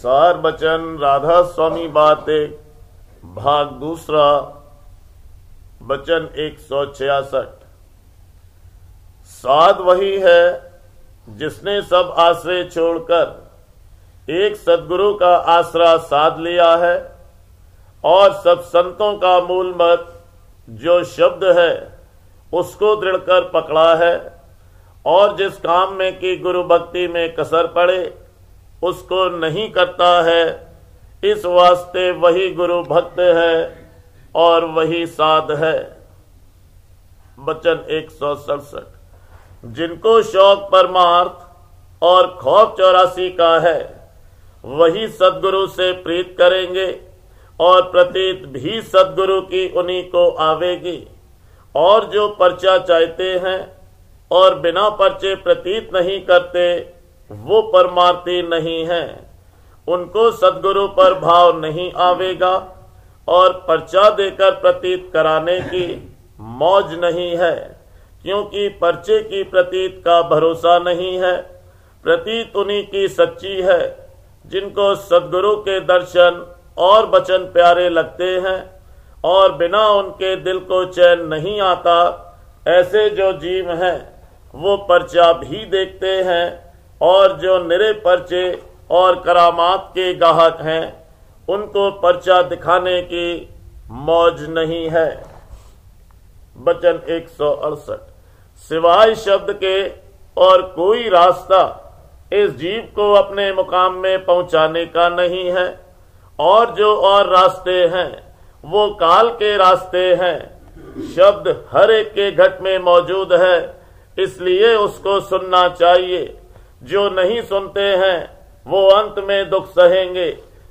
सार बचन राधा स्वामी बातें भाग दूसरा वचन 166। साध वही है जिसने सब आश्रय छोड़कर एक सद्गुरु का आसरा साध लिया है और सब संतों का मूल मत जो शब्द है उसको दृढ़ कर पकड़ा है, और जिस काम में कि गुरु भक्ति में कसर पड़े उसको नहीं करता है। इस वास्ते वही गुरु भक्त है और वही साध है। वचन 167। जिनको शौक परमार्थ और खौफ 84 का है वही सद्गुरु से प्रीत करेंगे, और प्रतीत भी सद्गुरु की उन्हीं को आवेगी। और जो पर्चा चाहते हैं और बिना पर्चे प्रतीत नहीं करते वो परमार्थी नहीं हैं। उनको सद्गुरु पर भाव नहीं आवेगा और पर्चा देकर प्रतीत कराने की मौज नहीं है, क्योंकि पर्चे की प्रतीत का भरोसा नहीं है। प्रतीत उन्हीं की सच्ची है जिनको सद्गुरु के दर्शन और वचन प्यारे लगते हैं और बिना उनके दिल को चैन नहीं आता। ऐसे जो जीव हैं वो पर्चा भी देखते हैं, और जो निरे पर्चे और करामात के गाहक हैं उनको पर्चा दिखाने की मौज नहीं है। वचन 168। सिवाय शब्द के और कोई रास्ता इस जीव को अपने मुकाम में पहुंचाने का नहीं है, और जो और रास्ते हैं वो काल के रास्ते हैं। शब्द हर एक के घट में मौजूद है, इसलिए उसको सुनना चाहिए। जो नहीं सुनते हैं वो अंत में दुख सहेंगे।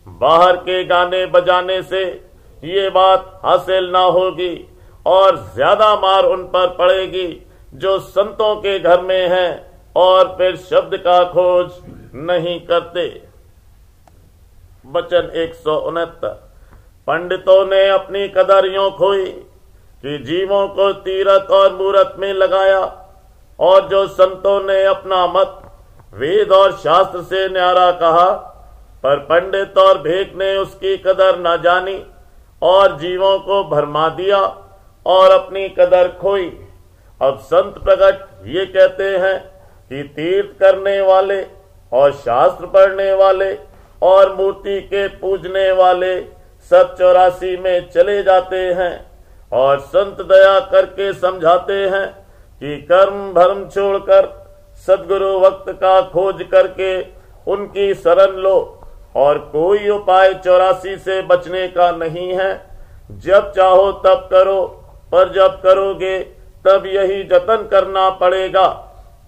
बाहर के गाने बजाने से ये बात हासिल ना होगी, और ज्यादा मार उन पर पड़ेगी जो संतों के घर में हैं और फिर शब्द का खोज नहीं करते। वचन 169। पंडितों ने अपनी कदर यूं खोई कि जीवों को तीरथ और मूरत में लगाया, और जो संतों ने अपना मत वेद और शास्त्र से न्यारा कहा, पर पंडित और भेक ने उसकी कदर न जानी और जीवों को भरमा दिया और अपनी कदर खोई। अब संत प्रगट ये कहते हैं कि तीर्थ करने वाले और शास्त्र पढ़ने वाले और मूर्ति के पूजने वाले सब 84 में चले जाते हैं, और संत दया करके समझाते हैं कि कर्म भरम छोड़कर सद्गुरु वक्त का खोज करके उनकी शरण लो, और कोई उपाय 84 से बचने का नहीं है। जब चाहो तब करो, पर जब करोगे तब यही जतन करना पड़ेगा।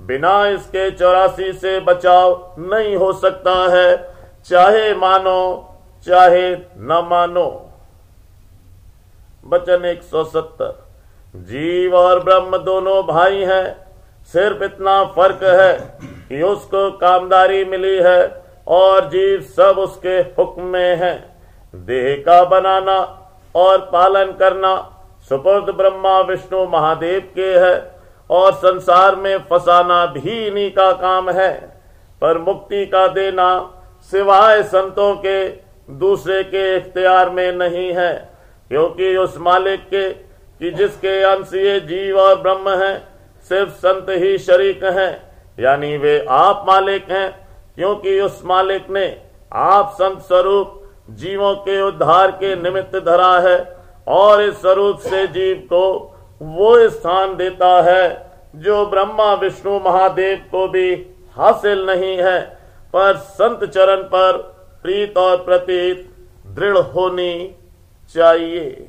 बिना इसके 84 से बचाव नहीं हो सकता है, चाहे मानो चाहे न मानो। वचन 170। जीव और ब्रह्म दोनों भाई हैं, सिर्फ इतना फर्क है कि उसको कामदारी मिली है और जीव सब उसके हुक्म में है। देह का बनाना और पालन करना सुपुर्द ब्रह्मा विष्णु महादेव के है, और संसार में फंसाना भी इन्हीं का काम है। पर मुक्ति का देना सिवाय संतों के दूसरे के इख्तियार में नहीं है, क्योंकि उस मालिक के कि जिसके अंश ये जीव और ब्रह्म हैं सिर्फ संत ही शरीक हैं, यानी वे आप मालिक हैं, क्योंकि उस मालिक ने आप संत स्वरूप जीवों के उद्धार के निमित्त धरा है, और इस स्वरूप से जीव को वो स्थान देता है जो ब्रह्मा विष्णु महादेव को भी हासिल नहीं है। पर संत चरण पर प्रीत और प्रतीत दृढ़ होनी चाहिए।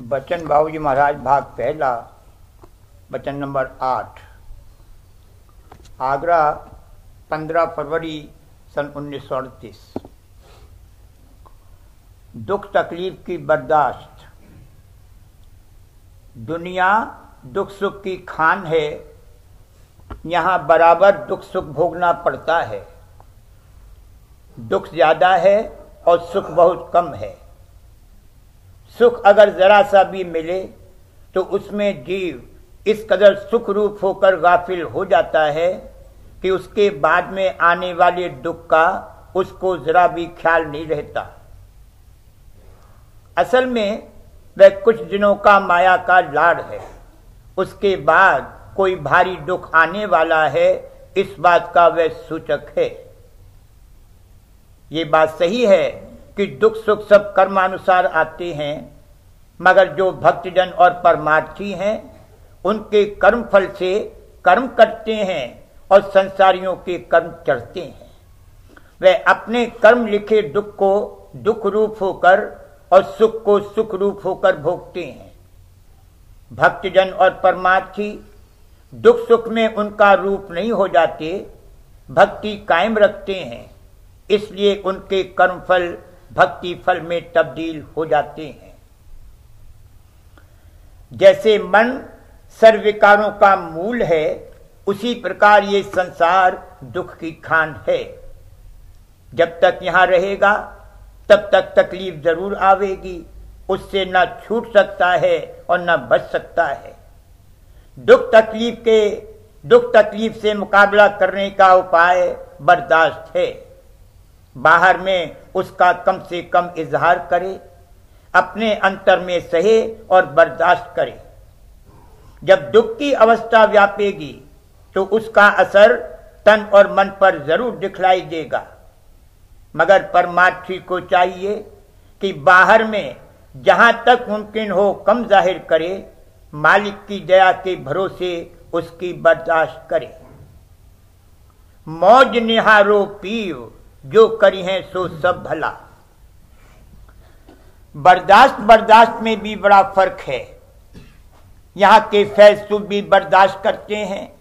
वचन बाबूजी महाराज भाग पहला, वचन नंबर 8। आगरा 15 फरवरी सन 1938। दुख तकलीफ की बर्दाश्त। दुनिया दुख सुख की खान है, यहाँ बराबर दुख सुख भोगना पड़ता है। दुख ज्यादा है और सुख बहुत कम है। सुख अगर जरा सा भी मिले तो उसमें जीव इस कदर सुख रूप होकर गाफिल हो जाता है कि उसके बाद में आने वाले दुख का उसको जरा भी ख्याल नहीं रहता। असल में वह कुछ दिनों का माया का लाड़ है, उसके बाद कोई भारी दुख आने वाला है, इस बात का वह सूचक है। ये बात सही है कि दुख सुख सब कर्मानुसार आते हैं, मगर जो भक्तजन और परमार्थी हैं उनके कर्म फल से कर्म करते हैं और संसारियों के कर्म चढ़ते हैं। वे अपने कर्म लिखे दुख को दुख रूप होकर और सुख को सुख रूप होकर भोगते हैं। भक्तजन और परमार्थी दुख सुख में उनका रूप नहीं हो जाते, भक्ति कायम रखते हैं, इसलिए उनके कर्म फल भक्ति फल में तब्दील हो जाते हैं। जैसे मन सर्वविकारों का मूल है, उसी प्रकार ये संसार दुख की खान है। जब तक यहां रहेगा तब तक तकलीफ जरूर आवेगी, उससे न छूट सकता है और न बच सकता है। दुख तकलीफ से मुकाबला करने का उपाय बर्दाश्त है। बाहर में उसका कम से कम इजहार करे, अपने अंतर में सहे और बर्दाश्त करे। जब दुख की अवस्था व्यापेगी तो उसका असर तन और मन पर जरूर दिखलाई देगा, मगर परमार्थी को चाहिए कि बाहर में जहां तक मुमकिन हो कम जाहिर करे, मालिक की दया के भरोसे उसकी बर्दाश्त करे। मौज निहारो पीव, जो करी है सो सब भला। बर्दाश्त में भी बड़ा फर्क है। यहाँ के फैसलू भी बर्दाश्त करते हैं,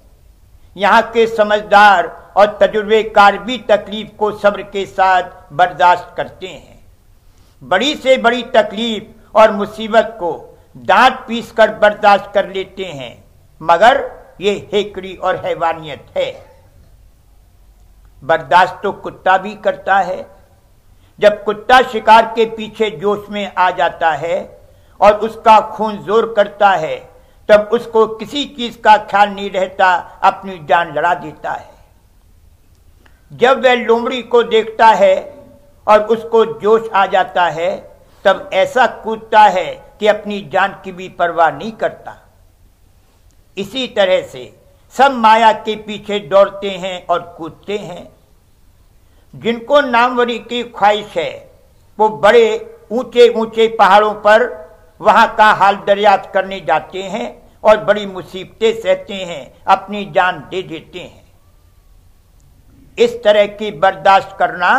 यहाँ के समझदार और तजुर्बेकार भी तकलीफ को सब्र के साथ बर्दाश्त करते हैं। बड़ी से बड़ी तकलीफ और मुसीबत को दांत पीस कर बर्दाश्त कर लेते हैं, मगर ये हेकड़ी और हैवानियत है। बर्दाश्त तो कुत्ता भी करता है। जब कुत्ता शिकार के पीछे जोश में आ जाता है और उसका खून जोर करता है, तब उसको किसी चीज का ख्याल नहीं रहता, अपनी जान लड़ा देता है। जब वह लोमड़ी को देखता है और उसको जोश आ जाता है, तब ऐसा कूदता है कि अपनी जान की भी परवाह नहीं करता। इसी तरह से सब माया के पीछे दौड़ते हैं और कूदते हैं। जिनको नामवरी की ख्वाहिश है, वो बड़े ऊंचे ऊंचे पहाड़ों पर वहां का हाल दरियाफ्त करने जाते हैं और बड़ी मुसीबतें सहते हैं, अपनी जान दे देते हैं। इस तरह की बर्दाश्त करना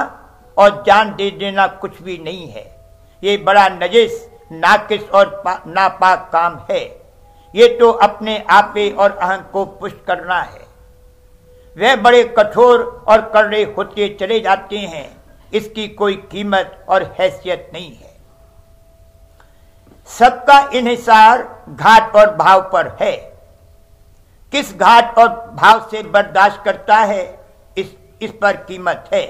और जान दे देना कुछ भी नहीं है। ये बड़ा नजिस, नाकिस और नापाक काम है। ये तो अपने आपे और अहं को पुष्ट करना है। वह बड़े कठोर और कड़े होते चले जाते हैं, इसकी कोई कीमत और हैसियत नहीं है। सबका इन्हिसार घाट और भाव पर है। किस घाट और भाव से बर्दाश्त करता है, इस पर कीमत है।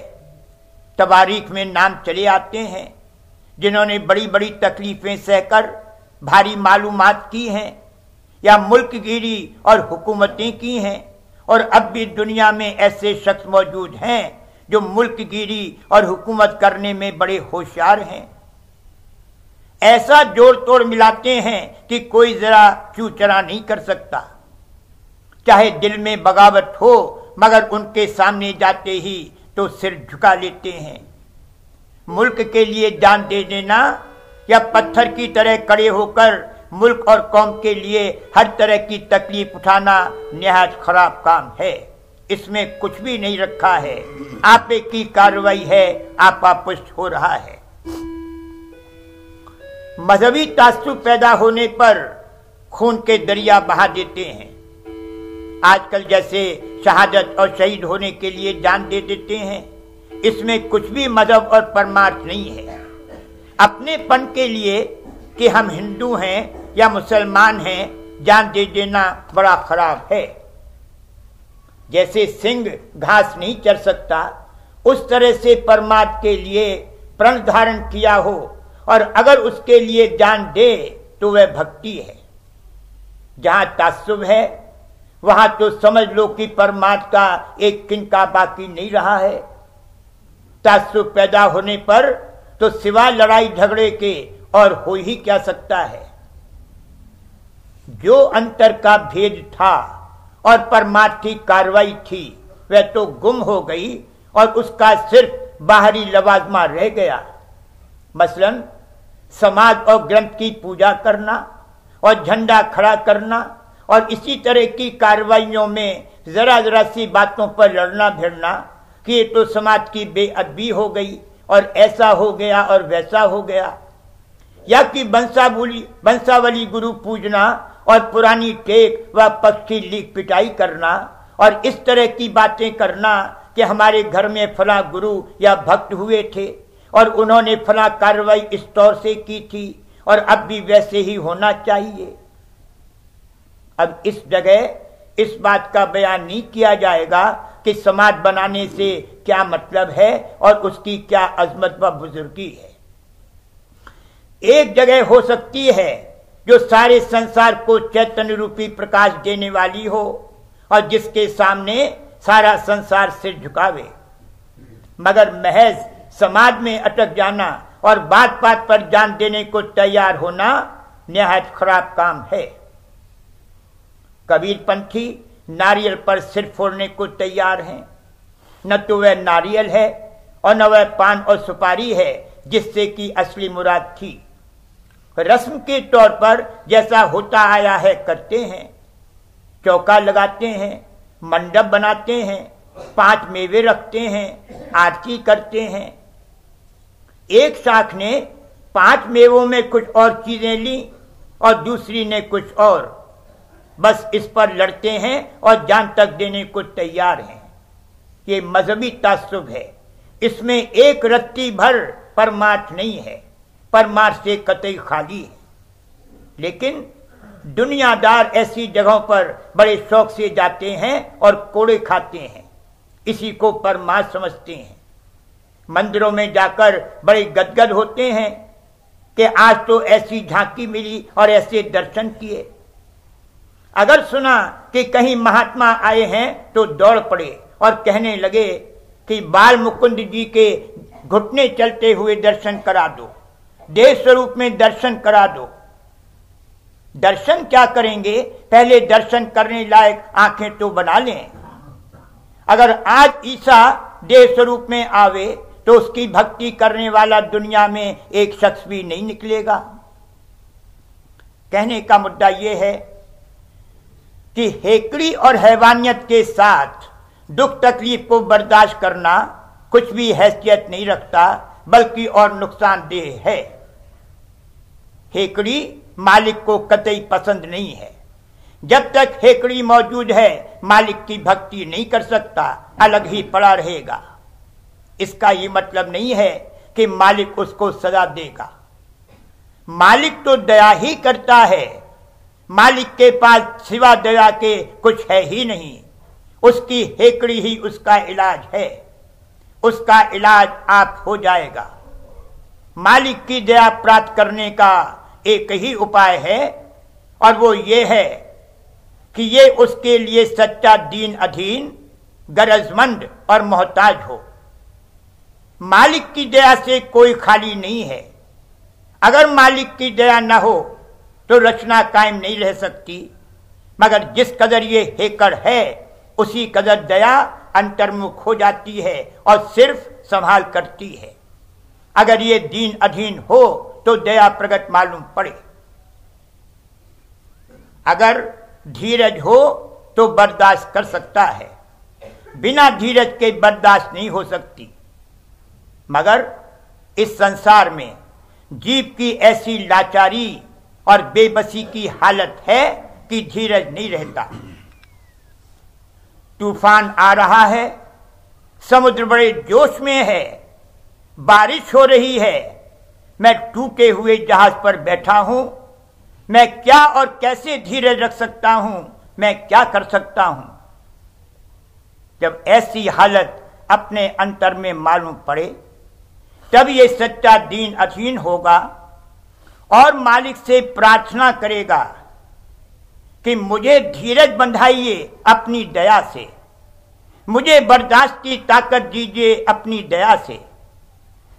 तवारीख में नाम चले आते हैं जिन्होंने बड़ी बड़ी तकलीफें सहकर भारी मालूमात की हैं या मुल्कगिरी और हुकूमतें की हैं, और अब भी दुनिया में ऐसे शख्स मौजूद हैं जो मुल्कगिरी और हुकूमत करने में बड़े होशियार हैं। ऐसा जोड़ तोड़ मिलाते हैं कि कोई जरा चूचरा नहीं कर सकता। चाहे दिल में बगावत हो, मगर उनके सामने जाते ही तो सिर झुका लेते हैं। मुल्क के लिए जान दे देना या पत्थर की तरह खड़े होकर मुल्क और कौम के लिए हर तरह की तकलीफ उठाना निहायत खराब काम है। इसमें कुछ भी नहीं रखा है, आपे की कार्रवाई है, आपा पुष्ट हो रहा है। मजहबी तासुब पैदा होने पर खून के दरिया बहा देते हैं। आजकल जैसे शहादत और शहीद होने के लिए जान दे देते हैं, इसमें कुछ भी मजहब और परमार्थ नहीं है। अपनेपन के लिए कि हम हिंदू हैं या मुसलमान हैं, जान दे देना बड़ा खराब है। जैसे सिंह घास नहीं चर सकता, उस तरह से परमात्मा के लिए प्रण धारण किया हो और अगर उसके लिए जान दे तो वह भक्ति है। जहां तात्सुब है वहां तो समझ लो कि परमात्मा का एक किनका बाकी नहीं रहा है। तात्सुब पैदा होने पर तो सिवा लड़ाई झगड़े के और हो ही क्या सकता है। जो अंतर का भेद था और परमार्थी कार्रवाई थी वह तो गुम हो गई और उसका सिर्फ बाहरी लवाजमा रह गया। मसलन समाज और ग्रंथ की पूजा करना और झंडा खड़ा करना और इसी तरह की कार्रवाइयों में जरा जरा सी बातों पर लड़ना भिड़ना कि ये तो समाज की बेअदबी हो गई और ऐसा हो गया और वैसा हो गया, या कि बंसावली गुरु पूजना और पुरानी टेक व पक्षी लीक पिटाई करना और इस तरह की बातें करना कि हमारे घर में फला गुरु या भक्त हुए थे और उन्होंने फला कार्रवाई इस तौर से की थी और अब भी वैसे ही होना चाहिए। अब इस जगह इस बात का बयान नहीं किया जाएगा कि समाज बनाने से क्या मतलब है और उसकी क्या अजमत व बुजुर्गी है। एक जगह हो सकती है जो सारे संसार को चैतन्य रूपी प्रकाश देने वाली हो और जिसके सामने सारा संसार सिर झुकावे, मगर महज समाज में अटक जाना और बात बात पर जान देने को तैयार होना निहायत खराब काम है। कबीरपंथी नारियल पर सिर फोड़ने को तैयार हैं। न तो वह नारियल है और न वह पान और सुपारी है जिससे कि असली मुराद थी। रस्म के तौर पर जैसा होता आया है करते हैं, चौका लगाते हैं, मंडप बनाते हैं, 5 मेवे रखते हैं, आरती करते हैं। एक शाख ने 5 मेवों में कुछ और चीजें ली और दूसरी ने कुछ और, बस इस पर लड़ते हैं और जान तक देने को तैयार हैं। ये मजहबी तासुब है, इसमें एक रत्ती भर परमार्थ नहीं है, परमार्थ से कतई खाली है। लेकिन दुनियादार ऐसी जगहों पर बड़े शौक से जाते हैं और कोड़े खाते हैं, इसी को परमार्थ समझते हैं। मंदिरों में जाकर बड़े गदगद होते हैं कि आज तो ऐसी झांकी मिली और ऐसे दर्शन किए। अगर सुना कि कहीं महात्मा आए हैं तो दौड़ पड़े और कहने लगे कि बाल मुकुंद जी के घुटने चलते हुए दर्शन करा दो, देह स्वरूप में दर्शन करा दो। दर्शन क्या करेंगे, पहले दर्शन करने लायक आंखें तो बना लें। अगर आज ईसा देह स्वरूप में आवे तो उसकी भक्ति करने वाला दुनिया में एक शख्स भी नहीं निकलेगा। कहने का मुद्दा यह है कि हेकड़ी और हैवानियत के साथ दुख तकलीफ को बर्दाश्त करना कुछ भी हैसियत नहीं रखता, बल्कि और नुकसानदेह है। हेकड़ी मालिक को कतई पसंद नहीं है। जब तक हेकड़ी मौजूद है मालिक की भक्ति नहीं कर सकता, अलग ही पड़ा रहेगा। इसका ये मतलब नहीं है कि मालिक उसको सजा देगा। मालिक तो दया ही करता है। मालिक के पास सिवा दया के कुछ है ही नहीं। उसकी हेकड़ी ही उसका इलाज है। उसका इलाज आप हो जाएगा। मालिक की दया प्राप्त करने का एक ही उपाय है और वो ये है कि ये उसके लिए सच्चा दीन अधीन, गरजमंद और मोहताज हो। मालिक की दया से कोई खाली नहीं है। अगर मालिक की दया न हो तो रचना कायम नहीं रह सकती, मगर जिस कदर ये हेकड़ है उसी कदर दया अंतर्मुख हो जाती है और सिर्फ संभाल करती है। अगर ये दीन अधीन हो तो दया प्रगट मालूम पड़े। अगर धीरज हो तो बर्दाश्त कर सकता है, बिना धीरज के बर्दाश्त नहीं हो सकती। मगर इस संसार में जीव की ऐसी लाचारी और बेबसी की हालत है कि धीरज नहीं रहता। तूफान आ रहा है, समुद्र बड़े जोश में है, बारिश हो रही है, मैं टूटे हुए जहाज पर बैठा हूं। मैं क्या और कैसे धीरज रख सकता हूं, मैं क्या कर सकता हूं। जब ऐसी हालत अपने अंतर में मालूम पड़े, तब ये सच्चा दीन अधीन होगा और मालिक से प्रार्थना करेगा कि मुझे धीरज बंधाइए अपनी दया से, मुझे बर्दाश्त की ताकत दीजिए अपनी दया से,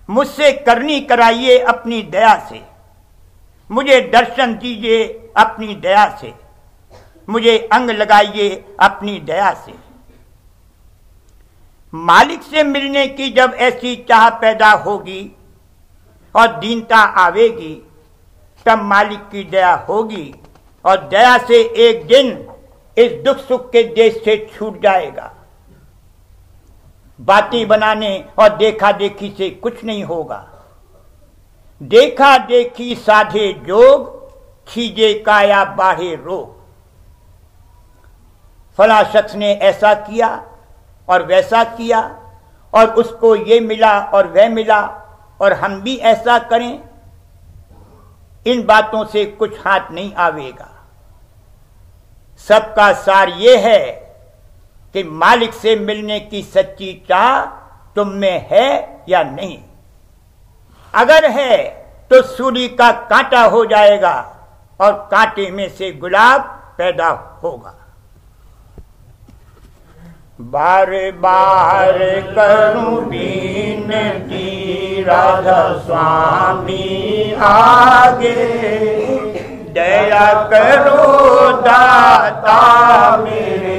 मुझसे करनी कराइए अपनी दया से, मुझे दर्शन दीजिए अपनी दया से, मुझे अंग लगाइए अपनी दया से। मालिक से मिलने की जब ऐसी चाह पैदा होगी और दीनता आवेगी, तब मालिक की दया होगी और दया से एक दिन इस दुख सुख के देश से छूट जाएगा। बातें बनाने और देखा देखी से कुछ नहीं होगा। देखा देखी साधे जोग, खीजे काया बाढ़े रोग। फला शख्स ने ऐसा किया और वैसा किया और उसको ये मिला और वह मिला और हम भी ऐसा करें, इन बातों से कुछ हाथ नहीं आवेगा। सबका सार ये है कि मालिक से मिलने की सच्ची चाह तुम में है या नहीं। अगर है तो सूली का कांटा हो जाएगा और कांटे में से गुलाब पैदा होगा। बार बार करूं विनती राधा स्वामी आगे, दया करो दाता मेरे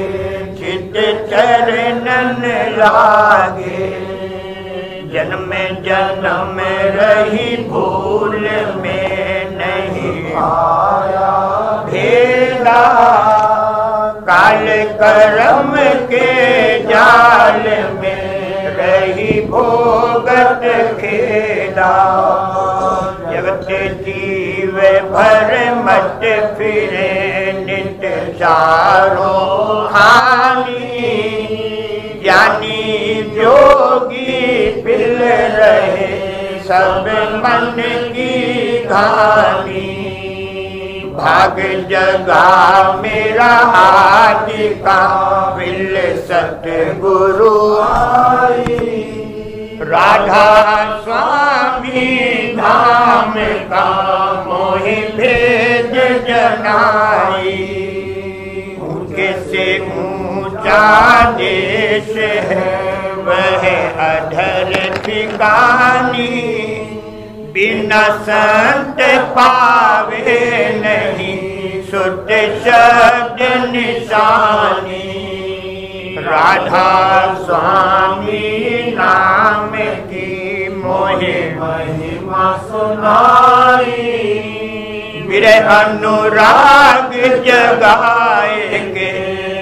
चित चरणन लागे। जन्म जन्म रही भूल में नहीं आया भेदा, काल कर्म के जाल में रही भोगत खेदा। जगत जीव भर मत फिरे नित चारो खानी, ज्ञानी जोगी पिल रहे सब मन की घानी। भाग जगा मेरा आदि का विल सतगुरु आई, राधा स्वामी धाम का मोहि भेद जनाई। ऊंचे से ऊंचा देश है वह अधर ठिकानी, बिना संत पावे नहीं सुत शब्द निशानी। राधा स्वामी नाम की मोहे महिमा सुनाई, विरह अनुराग जगाएंगे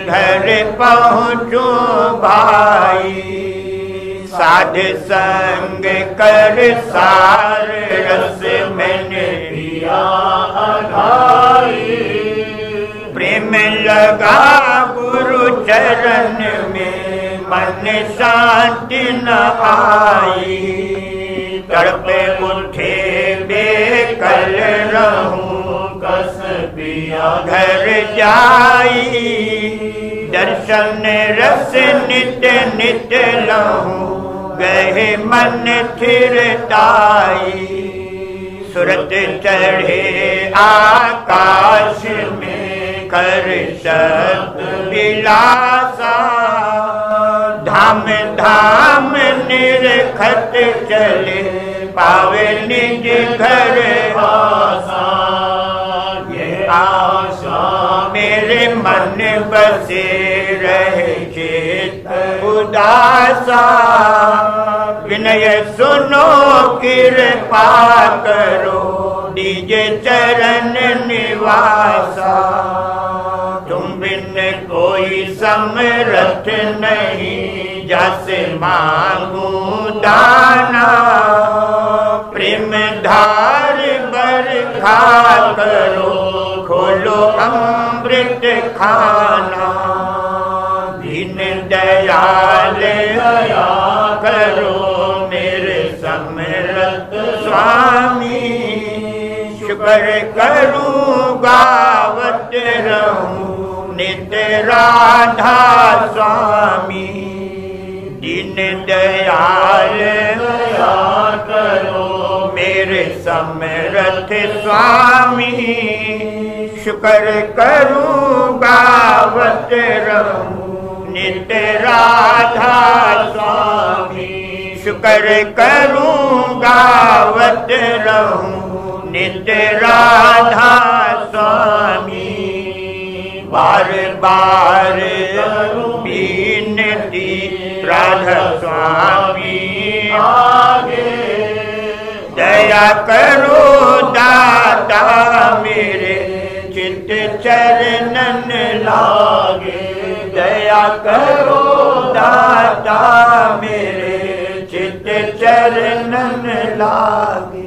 घर पहुँचो भाई। साध संग कर सार रस मैंने पिया अघाई, प्रेम लगा गुरु चरण में मन शांति न आई। तड़पे उठे बेकल रहूं कस पिया घर जाई, दर्शन रस नित नित लहूं गए मन थिरताई। सुरत चढ़े आकाश में कर शब्द विलासा, धाम धाम निरखत चले पावे निज घर आसा। ये आशा मेरे मन बसे रहे चित उदासा, विनय सुनो कृपा करो दीजे चरण निवासा। तुम बिन कोई समर्थ नहीं, जैसे मांगू दाना। प्रेम धार बरखा करो खोलो अमृत खाना। दीन दयाल दया करो मेरे समर्थ स्वामी। शुक्र करूं गावत रहूं नित राधा स्वामी। दीन दयाल दया करो मेरे समर्थ स्वामी। शुक्र करूँ गावत रहूं नित्य राधा स्वामी। शुक्र करूँ गावत रहूं नित्य राधा स्वामी। बार बार बीनती राधा स्वामी आगे। दया करो दाता मेरे चित्त चरणन लागे। दया करो दाता मेरे चित्त चरणन लागे।